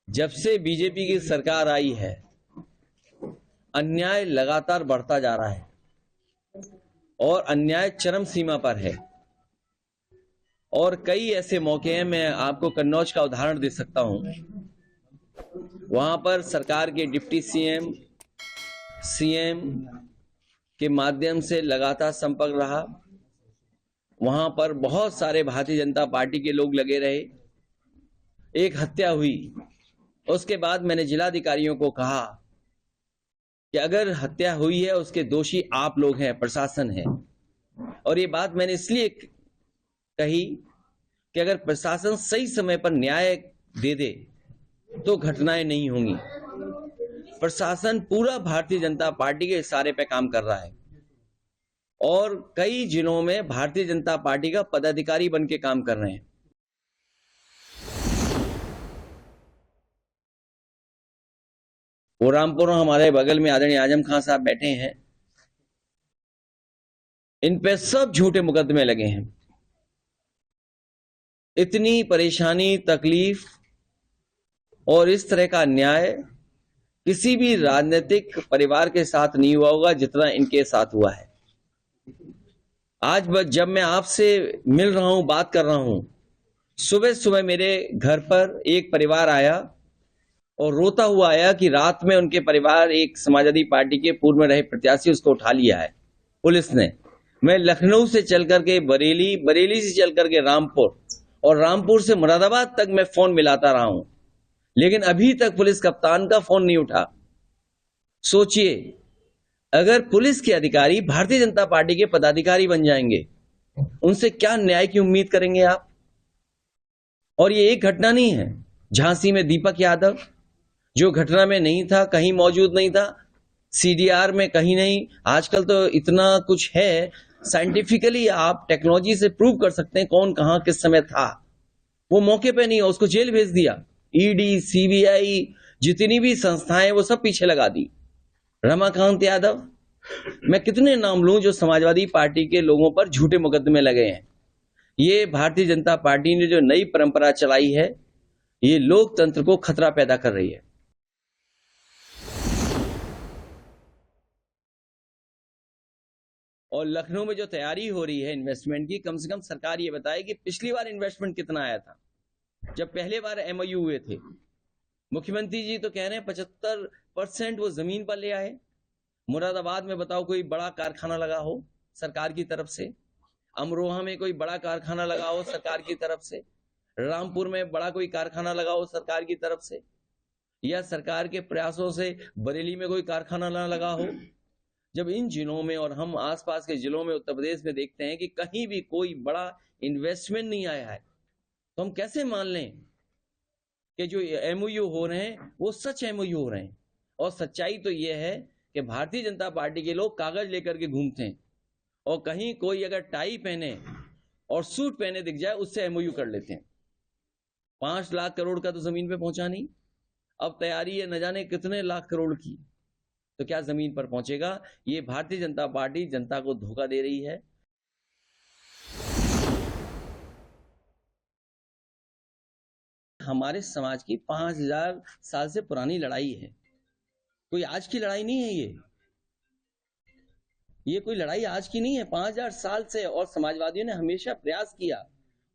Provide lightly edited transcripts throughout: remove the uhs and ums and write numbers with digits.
जब से बीजेपी की सरकार आई है, अन्याय लगातार बढ़ता जा रहा है और अन्याय चरम सीमा पर है। और कई ऐसे मौके हैं, मैं आपको कन्नौज का उदाहरण दे सकता हूं। वहां पर सरकार के डिप्टी सीएम, सीएम के माध्यम से लगातार संपर्क रहा। वहां पर बहुत सारे भारतीय जनता पार्टी के लोग लगे रहे। एक हत्या हुई, उसके बाद मैंने जिलाधिकारियों को कहा कि अगर हत्या हुई है उसके दोषी आप लोग हैं, प्रशासन है। और ये बात मैंने इसलिए कही कि अगर प्रशासन सही समय पर न्याय दे दे तो घटनाएं नहीं होंगी। प्रशासन पूरा भारतीय जनता पार्टी के इशारे पे काम कर रहा है और कई जिलों में भारतीय जनता पार्टी का पदाधिकारी बन के काम कर रहे हैं। वो रामपुर हमारे बगल में आदरणीय आजम खान साहब बैठे हैं, इन पे सब झूठे मुकदमे लगे हैं। इतनी परेशानी, तकलीफ और इस तरह का अन्याय किसी भी राजनीतिक परिवार के साथ नहीं हुआ होगा जितना इनके साथ हुआ है। आज जब मैं आपसे मिल रहा हूं, बात कर रहा हूं, सुबह सुबह मेरे घर पर एक परिवार आया और रोता हुआ आया कि रात में उनके परिवार, एक समाजवादी पार्टी के पूर्व में रहे प्रत्याशी, उसको उठा लिया है पुलिस ने। मैं लखनऊ से चल करके बरेली, बरेली से चल करके रामपुर और रामपुर से मुरादाबाद तक मैं फोन मिलाता रहा हूं, लेकिन अभी तक पुलिस कप्तान का फोन नहीं उठा। सोचिए, अगर पुलिस के अधिकारी भारतीय जनता पार्टी के पदाधिकारी बन जाएंगे, उनसे क्या न्याय की उम्मीद करेंगे आप? और ये एक घटना नहीं है। झांसी में दीपक यादव, जो घटना में नहीं था, कहीं मौजूद नहीं था, सीडीआर में कहीं नहीं। आजकल तो इतना कुछ है, साइंटिफिकली आप टेक्नोलॉजी से प्रूव कर सकते हैं कौन कहां किस समय था। वो मौके पे नहीं, उसको जेल भेज दिया। ईडी, सीबीआई, जितनी भी संस्थाएं, वो सब पीछे लगा दी। रमाकांत यादव, मैं कितने नाम लूं जो समाजवादी पार्टी के लोगों पर झूठे मुकदमे लगे हैं। ये भारतीय जनता पार्टी ने जो नई परंपरा चलाई है, ये लोकतंत्र को खतरा पैदा कर रही है। और लखनऊ में जो तैयारी हो रही है इन्वेस्टमेंट की, कम से कम सरकार ये बताए कि पिछली बार इन्वेस्टमेंट कितना आया था जब पहले बार एमओयू हुए थे। मुख्यमंत्री जी तो कह रहे हैं 75% वो जमीन पर ले आए। मुरादाबाद में बताओ कोई बड़ा कारखाना लगा हो सरकार की तरफ से, अमरोहा में कोई बड़ा कारखाना लगा हो सरकार की तरफ से, रामपुर में बड़ा कोई कारखाना लगा हो सरकार की तरफ से, या सरकार के प्रयासों से बरेली में कोई कारखाना ना लगा हो। जब इन जिलों में और हम आसपास के जिलों में उत्तर प्रदेश में देखते हैं कि कहीं भी कोई बड़ा इन्वेस्टमेंट नहीं आया है, तो हम कैसे मान लें कि जो एमओयू हो रहे हैं वो सच एमओयू हो रहे हैं? और सच्चाई तो ये है कि भारतीय जनता पार्टी के लोग कागज लेकर के घूमते हैं और कहीं कोई अगर टाई पहने और सूट पहने दिख जाए, उससे एमओयू कर लेते हैं। 5 लाख करोड़ का तो जमीन पे पहुंचा नहीं, अब तैयारी है न जाने कितने लाख करोड़ की। तो क्या जमीन पर पहुंचेगा? ये भारतीय जनता पार्टी जनता को धोखा दे रही है। हमारे समाज की 5000 साल से पुरानी लड़ाई है, कोई आज की लड़ाई नहीं है। ये कोई लड़ाई आज की नहीं है, 5000 साल से। और समाजवादियों ने हमेशा प्रयास किया,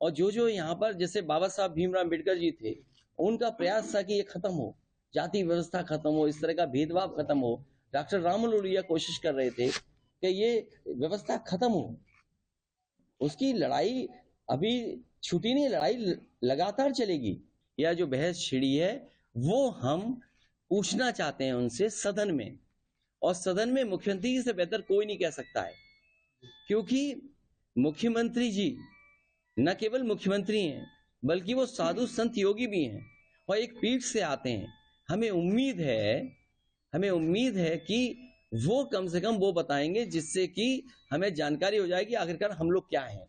और जो यहाँ पर जैसे बाबा साहब भीमराव अम्बेडकर जी थे, उनका प्रयास था कि ये खत्म हो, जाति व्यवस्था खत्म हो, इस तरह का भेदभाव खत्म हो। डॉक्टर राममनोहर लोहिया कोशिश कर रहे थे कि ये व्यवस्था खत्म हो। उसकी लड़ाई अभी छूटी नहीं, लड़ाई लगातार चलेगी। यह जो बहस छिड़ी है वो हम पूछना चाहते हैं उनसे सदन में, और सदन में मुख्यमंत्री जी से बेहतर कोई नहीं कह सकता है, क्योंकि मुख्यमंत्री जी न केवल मुख्यमंत्री हैं बल्कि वो साधु संत योगी भी हैं और एक पीठ से आते हैं। हमें उम्मीद है कि वो कम से कम वो बताएंगे जिससे कि हमें जानकारी हो जाएगी आखिरकार हम लोग क्या हैं।